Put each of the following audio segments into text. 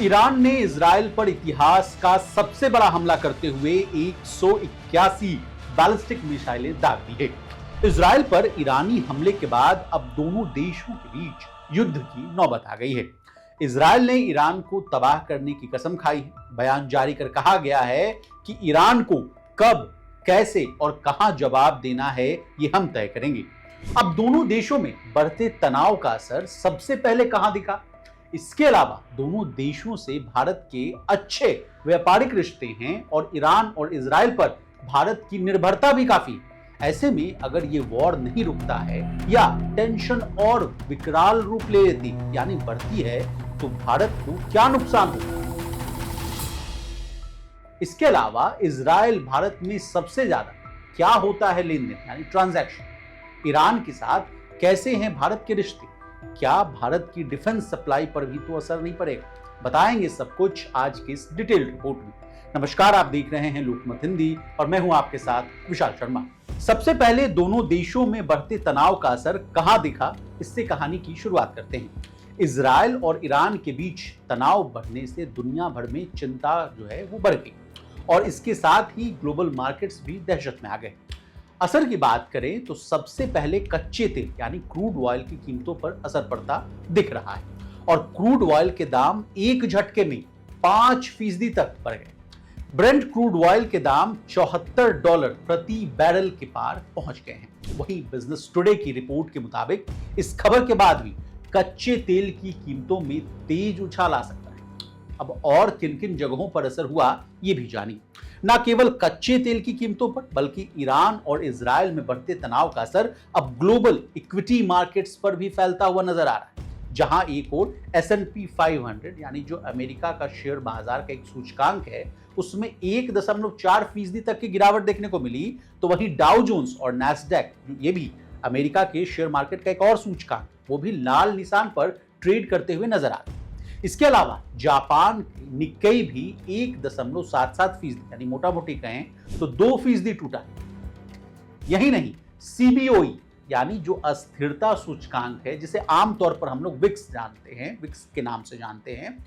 Iran ने Israel पर इतिहास का सबसे बड़ा हमला करते हुए 181 बैलिस्टिक मिसाइलें दाग दी है। इजराइल पर ईरानी हमले के बाद अब दोनों देशों के बीच युद्ध की नौबत आ गई है। इजराइल ने ईरान को तबाह करने की कसम खाई है। बयान जारी कर कहा गया है कि ईरान को कब, कैसे और कहां जवाब देना है ये हम तय करेंगे। अब दोनों देशों में बढ़ते तनाव का असर सबसे पहले कहां दिखा? इसके अलावा दोनों देशों से भारत के अच्छे व्यापारिक रिश्ते हैं और ईरान और इजराइल पर भारत की निर्भरता भी काफी है। ऐसे में अगर ये वॉर नहीं रुकता है या टेंशन और विकराल रूप ले लेती यानी बढ़ती है तो भारत को क्या नुकसान होगा? इसके अलावा इजराइल भारत में सबसे ज्यादा क्या होता है लेन देन यानी ट्रांजैक्शन? ईरान के साथ कैसे हैं भारत के रिश्ते? क्या भारत की डिफेंस सप्लाई पर भी तो असर नहीं पड़ेगा? बताएंगे सब कुछ आज की इस डिटेल्ड रिपोर्ट में। नमस्कार, आप देख रहे हैं लोकमत हिंदी और मैं हूं आपके साथ विशाल शर्मा। सबसे पहले दोनों देशों में बढ़ते तनाव का असर कहां दिखा, इससे कहानी की शुरुआत करते हैं। इजराइल और ईरान के बीच तनाव बढ़ने से दुनिया भर में चिंता जो है वो बढ़ गई और इसके साथ ही ग्लोबल मार्केट्स भी दहशत में आ गए। असर की बात करें तो सबसे पहले कच्चे तेल यानी क्रूड ऑयल की कीमतों पर असर पड़ता दिख रहा है और क्रूड ऑयल के दाम एक झटके में 5% तक बढ़ गए। ब्रेंट क्रूड ऑयल के दाम $74 प्रति बैरल के पार पहुंच गए हैं। वहीं बिजनेस टुडे की रिपोर्ट के मुताबिक इस खबर के बाद भी कच्चे तेल की कीमतों में तेज उछाल आ सकता है। अब और किन किन जगहों पर असर हुआ ये भी जानिए। न केवल कच्चे तेल की कीमतों पर बल्कि ईरान और इजराइल में बढ़ते तनाव का असर अब ग्लोबल इक्विटी मार्केट्स पर भी फैलता हुआ नजर आ रहा है। जहां एक और S&P 500 यानी जो अमेरिका का शेयर बाजार का एक सूचकांक है उसमें 1.4% तक की गिरावट देखने को मिली, तो वहीं डाउ जोन्स और नैस्डैक ये भी अमेरिका के शेयर मार्केट का एक और सूचकांक वो भी लाल निशान पर ट्रेड करते हुए नजर आ रहे। इसके अलावा जापान निक्केई भी 1.77% यानी मोटा मोटी कहें तो 2% टूटा है। यही नहीं, CBOE यानी जो अस्थिरता सूचकांक है जिसे आमतौर पर हम लोग विक्स जानते हैं, विक्स के नाम से जानते हैं,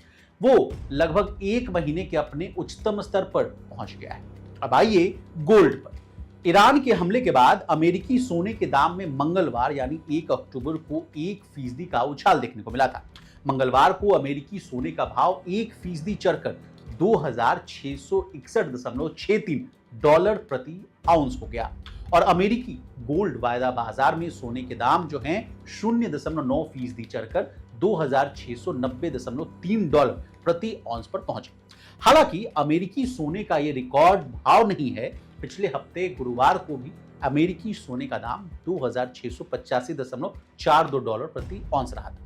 वो लगभग एक महीने के अपने उच्चतम स्तर पर पहुंच गया है। अब आइए गोल्ड पर। ईरान के हमले के बाद अमेरिकी सोने के दाम में मंगलवार यानी 1 अक्टूबर को 1% का उछाल देखने को मिला था। मंगलवार को अमेरिकी सोने का भाव 1% चढ़कर $2661.63 प्रति आउंस हो गया और अमेरिकी गोल्ड वायदा बाजार में सोने के दाम जो हैं 0.9% चढ़कर $2690.3 प्रति आउंस पर पहुंचे। हालांकि अमेरिकी सोने का यह रिकॉर्ड भाव नहीं है। पिछले हफ्ते गुरुवार को भी अमेरिकी सोने का दाम $2685.42 प्रति आउंस रहा था।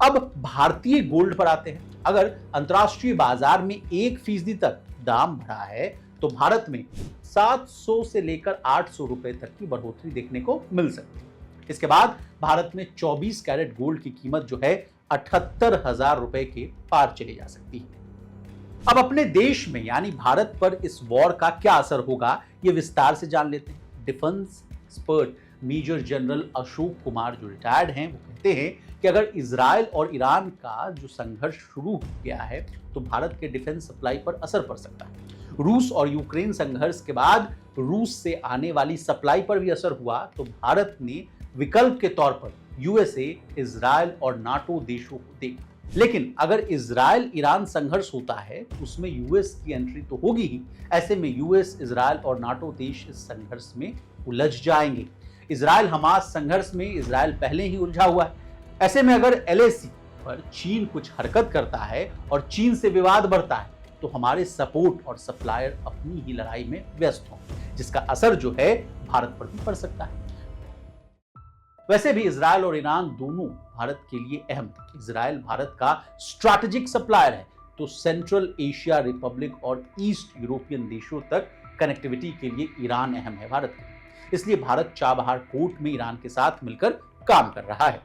अब भारतीय गोल्ड पर आते हैं। अगर अंतर्राष्ट्रीय बाजार में 1% तक दाम बढ़ा है तो भारत में 700 से लेकर 800 रुपए तक की बढ़ोतरी देखने को मिल सकती है। इसके बाद भारत में 24 कैरेट गोल्ड की कीमत जो है 78,000 रुपए के पार चली जा सकती है। अब अपने देश में यानी भारत पर इस वॉर का क्या असर होगा ये विस्तार से जान लेते हैं। Defence expert major general Ashok Kumar जो रिटायर्ड हैं वो कहते हैं कि अगर इजराइल और ईरान का जो संघर्ष शुरू हो गया है तो भारत के डिफेंस सप्लाई पर असर पड़ सकता है। रूस और यूक्रेन संघर्ष के बाद रूस से आने वाली सप्लाई पर भी असर हुआ तो भारत ने विकल्प के तौर पर USA, इजराइल और नाटो देशों को देखा। लेकिन अगर इजराइल ईरान संघर्ष होता है तो उसमें US की एंट्री तो होगी ही। ऐसे में US, इजराइल और नाटो देश इस संघर्ष में उलझ जाएंगे। इजराइल हमास संघर्ष में इजराइल पहले ही उलझा हुआ है। ऐसे में अगर LAC पर चीन कुछ हरकत करता है और चीन से विवाद बढ़ता है तो हमारे सपोर्ट और सप्लायर अपनी ही लड़ाई में व्यस्त हों, जिसका असर जो है भारत पर भी पड़ सकता है। वैसे भी इजराइल और ईरान दोनों भारत के लिए अहम थे। इजराइल भारत का स्ट्रैटेजिक सप्लायर है तो सेंट्रल एशिया रिपब्लिक और ईस्ट यूरोपियन देशों तक कनेक्टिविटी के लिए ईरान अहम है भारत के लिए। इसलिए भारत चाबहार पोर्ट में ईरान के साथ मिलकर काम कर रहा है।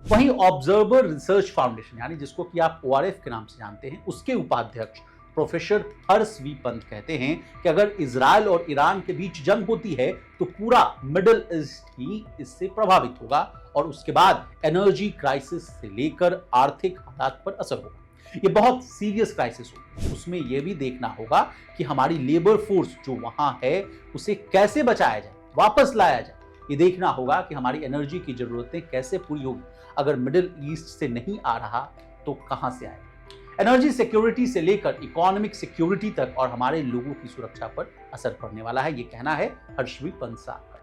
वहीं ऑब्जर्वर रिसर्च फाउंडेशन यानी जिसको कि आप ORF के नाम से जानते हैं, उसके उपाध्यक्ष प्रोफेसर हर्ष वी पंत कहते हैं कि अगर इजराइल और ईरान के बीच जंग होती है तो पूरा मिडिल ईस्ट ही इससे प्रभावित होगा और उसके बाद एनर्जी क्राइसिस से लेकर आर्थिक हालात पर असर होगा। ये बहुत सीरियस क्राइसिस होगी। उसमें यह भी देखना होगा कि हमारी लेबर फोर्स जो वहां है उसे कैसे बचाया जाए, वापस लाया जाए। ये देखना होगा कि हमारी एनर्जी की जरूरतें कैसे पूरी होगी। अगर मिडिल ईस्ट से नहीं आ रहा तो कहां से आएगा। एनर्जी सिक्योरिटी से लेकर इकोनॉमिक सिक्योरिटी तक और हमारे लोगों की सुरक्षा पर असर पड़ने वाला है, ये कहना है हर्षवी पंत साहब का।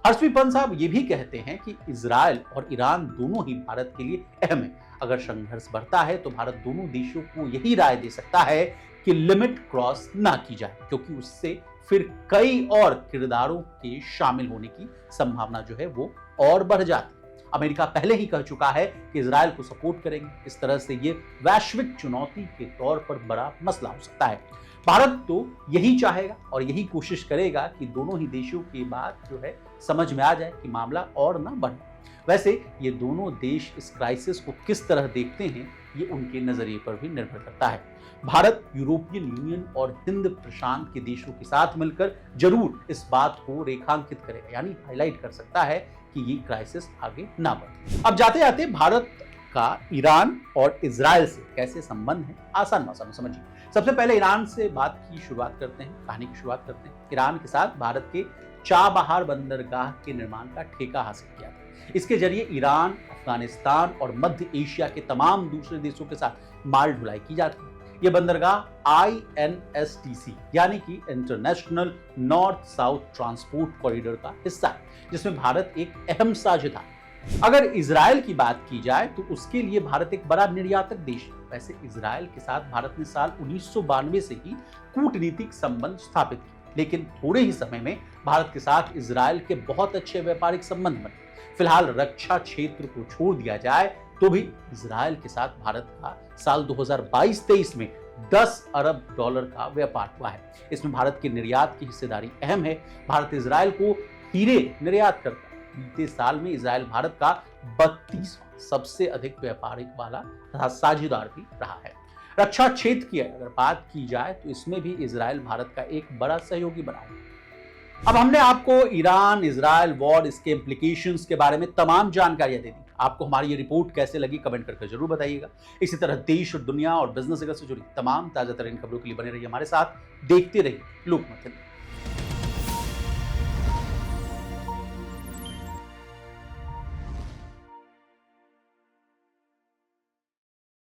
हर्षवी पंत साहब ये भी कहते हैं कि इजराइल और ईरान दोनों ही भारत के लिए अहम है। अगर संघर्ष बढ़ता है तो भारत दोनों देशों को यही राय दे सकता है कि लिमिट क्रॉस ना की जाए, क्योंकि उससे फिर कई और किरदारों के शामिल होने की संभावना जो है वो और बढ़ जाती है। अमेरिका पहले ही कह चुका है कि इजराइल को सपोर्ट करेंगे। इस तरह से ये वैश्विक चुनौती के तौर पर बड़ा मसला हो सकता है। भारत तो यही चाहेगा और यही कोशिश करेगा कि दोनों ही देशों की बात जो है समझ में आ जाए कि मामला और ना बढ़े। वैसे ये दोनों देश इस क्राइसिस को किस तरह देखते हैं ये उनके नजरिए पर भी निर्भर करता है। भारत यूरोपियन यूनियन और हिंद प्रशांत के देशों के साथ मिलकर जरूर इस बात को रेखांकित करेगा, यानी हाईलाइट कर सकता है कि ये क्राइसिस आगे ना बढ़े। अब जाते जाते भारत का ईरान और इजराइल से कैसे संबंध है, आसान भाषा में समझिए। सबसे पहले ईरान से बात की शुरुआत करते हैं, कहानी की शुरुआत करते हैं। ईरान के साथ भारत के चाबहार बंदरगाह के निर्माण का ठेका हासिल किया था। इसके जरिए ईरान, अफगानिस्तान और मध्य एशिया के तमाम दूसरे देशों के साथ माल ढुलाई की जाती है। यह बंदरगाह INSTC यानी कि international north south transport corridor का हिस्सा है, जिसमें भारत एक अहम साझेदार है। अगर इजराइल की बात की जाए तो उसके लिए भारत एक बड़ा निर्यातक देश है। वैसे इजराइल के साथ भारत ने साल 1992 से ही कूटनीतिक संबंध स्थापित किए, लेकिन थोड़े ही समय में भारत के साथ इजराइल के बहुत अच्छे व्यापारिक संबंध बने। फिलहाल रक्षा क्षेत्र को छोड़ दिया जाए तो भी इजराइल के साथ भारत का साल 2022-23 में $10 अरब का व्यापार हुआ है। इसमें भारत के निर्यात की हिस्सेदारी अहम है। भारत इजराइल को हीरे निर्यात करता है। बीते साल में इजराइल भारत का 32वां सबसे अधिक व्यापारिक वाला साझेदार भी रहा है। रक्षा क्षेत्र की अगर बात की जाए तो इसमें भी इजराइल भारत का एक बड़ा सहयोगी बना हुआ है। अब हमने आपको ईरान इजराइल वॉर, इसके इम्प्लीकेशंस के बारे में तमाम जानकारियां दे दी। आपको हमारी ये रिपोर्ट कैसे लगी कमेंट करके जरूर बताइएगा। इसी तरह देश और दुनिया और बिजनेस से जुड़ी तमाम ताजा तरीन खबरों के लिए बने रहिए हमारे साथ। देखते रहिए लोकमत।